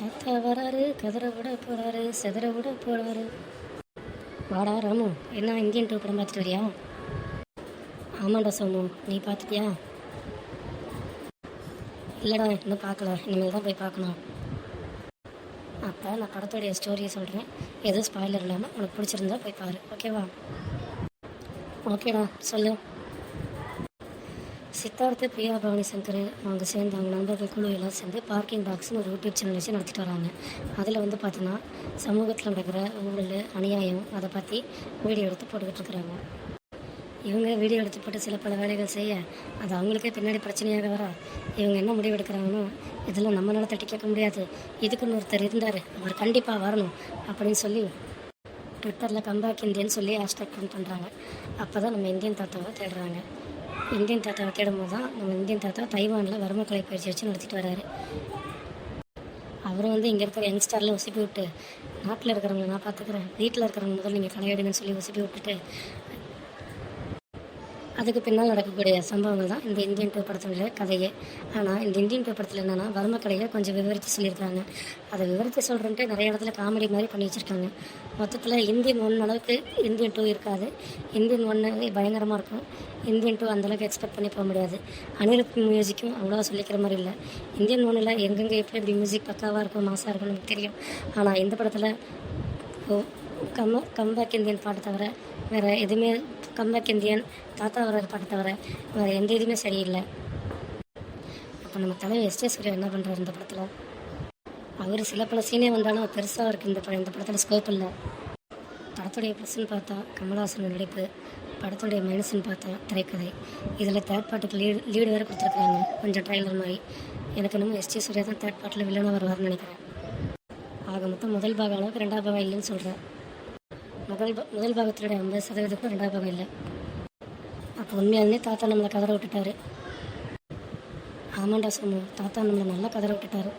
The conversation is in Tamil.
தாத்தா வராரு, கதற விட போறாரு, செதற விட போறாரு. வாடா ராமு, என்ன இந்தியன் டூ படம் பார்த்துட்டு வரியா? ஆமாண்டா சோமு, நீ பார்த்துட்டியா? இல்லைடா, இன்னும் பார்க்கல, இனிமேல் தான் போய் பார்க்கணும். அப்போ நான் படத்தோடைய ஸ்டோரியை சொல்கிறேன், எதுவும் ஸ்பாயிலர் இல்லாமல் உனக்கு பிடிச்சிருந்தா போய் பாரு, ஓகேவா? ஓகேடா, சொல்லு. சித்தார்த்து, பிரியா, பவானி சங்கர் அவங்க சேர்ந்து அவங்க நண்பர்கள் குழு எல்லாம் சேர்ந்து பார்க்கிங் பாக்ஸ்னு ஒரு யூடியூப் சேனல் வச்சு நடத்திட்டு வராங்க. அதில் வந்து பார்த்தீங்கன்னா சமூகத்தில் நடக்கிற ஊழல், அநியாயம் அதை பற்றி வீடியோ எடுத்து போட்டுக்கிட்டு இருக்கிறாங்க. இவங்க வீடியோ எடுத்து போட்டு சில பல வேலைகள் செய்ய அது அவங்களுக்கே பின்னாடி பிரச்சனையாக வர இவங்க என்ன முடிவு எடுக்கிறாங்கன்னா, இதெல்லாம் நம்மளால தட்டி கேட்க முடியாது, இதுக்குன்னு ஒருத்தர் இருந்தார், அவர் கண்டிப்பாக வரணும் அப்படின்னு சொல்லி ட்விட்டரில் கம்பேக் இந்தியன்னு சொல்லி ஹேஷ்டாக் பண்ணுறாங்க. அப்போ தான் நம்ம இந்தியன் தாத்தாவை தேடுறாங்க. இந்தியன் தாத்தாவை தேடும்போது தான் நம்ம இந்தியன் தாத்தா தைவானில் வர்மக்கலை பயிற்சி வச்சு நடத்திட்டு வர்றாரு. அவரும் வந்து இங்கே இருக்கிற யங்ஸ்டரில் உசுப்பி விட்டு, நாட்டில் இருக்கிறவங்க நான் பார்த்துக்கிறேன், வீட்டில் இருக்கிறவங்க முதல்ல நீங்கள் கடையாடுங்கன்னு சொல்லி உசுப்பி விட்டுட்டு அதுக்கு பின்னால் நடக்கக்கூடிய சம்பவங்கள் தான் இந்த இந்தியன் டூ படத்தோட கதையே. ஆனால் இந்த இந்தியன் டூ படத்தில் என்னென்னா வர்மக்கலையை கொஞ்சம் விவரித்து சொல்லியிருக்காங்க. அதை விவரித்து சொல்கிறேன்ட்டு நிறைய இடத்துல காமெடி மாதிரி பண்ணி வச்சுருக்காங்க. மொத்தத்தில் இந்தியன் 1 அளவுக்கு இந்தியன் 2 இருக்காது. இந்தியன் 1 பயங்கரமாக இருக்கும். இந்தியன் 2 அந்தளவுக்கு எக்ஸ்பெக்ட் பண்ணி போக முடியாது. அனிருத் மியூசிக்கும் அவ்வளோவா சொல்லிக்கிற மாதிரி இல்லை. இந்தியன் 1 எங்கெங்கே எப்படி மியூசிக் பக்காவாக இருக்கும், மாசாக இருக்கும் நமக்கு தெரியும். ஆனால் இந்த படத்தில் கம்பேக் இந்தியன் பாட்டை தவிர வேறு எதுவுமே, கம்பேக் இந்தியன் தாத்தா வர பாட்டை தவிர வேறு எந்த இதுவுமே சரியில்லை. அப்போ நம்ம தலைவர் எஸ்.ஜே. சூர்யா என்ன பண்ணுறாரு இந்த படத்தில்? அவர் சில பல சீனே வந்தாலும் பெருசாக இருக்குது இந்த படத்தில் ஸ்கோப் இல்லை. படத்துடைய ப்ளஸ்ன்னு பார்த்தா கமல்ஹாசன் நடிப்பு, படத்துடைய மைனஸ்ன்னு பார்த்தா திரைக்கதை. இதில் தேர்ட் பார்ட்டுக்கு லீடு வேறு கொடுத்துருக்குறாங்க, கொஞ்சம் ட்ரைலர் மாதிரி. எனக்கு இன்னமும் எஸ்.ஜே. சூர்யா தான் தேர்ட் பார்ட்டில் வில்லனாக வருவார்னு நினைக்கிறேன். ஆக மொத்தம் முதல் பாகம் அளவுக்கு 2ஆம் பாகம் இல்லைன்னு சொல்கிறேன். முதல் பாகத்தினுடைய 50% 2ஆம் பாகம் இல்லை. அப்போ உண்மையாலுமே தாத்தா நம்மளை கதற விட்டுட்டாரு. ஆமாண்டா சோமு, தாத்தா நம்மளை நல்லா கதற விட்டுட்டாரு.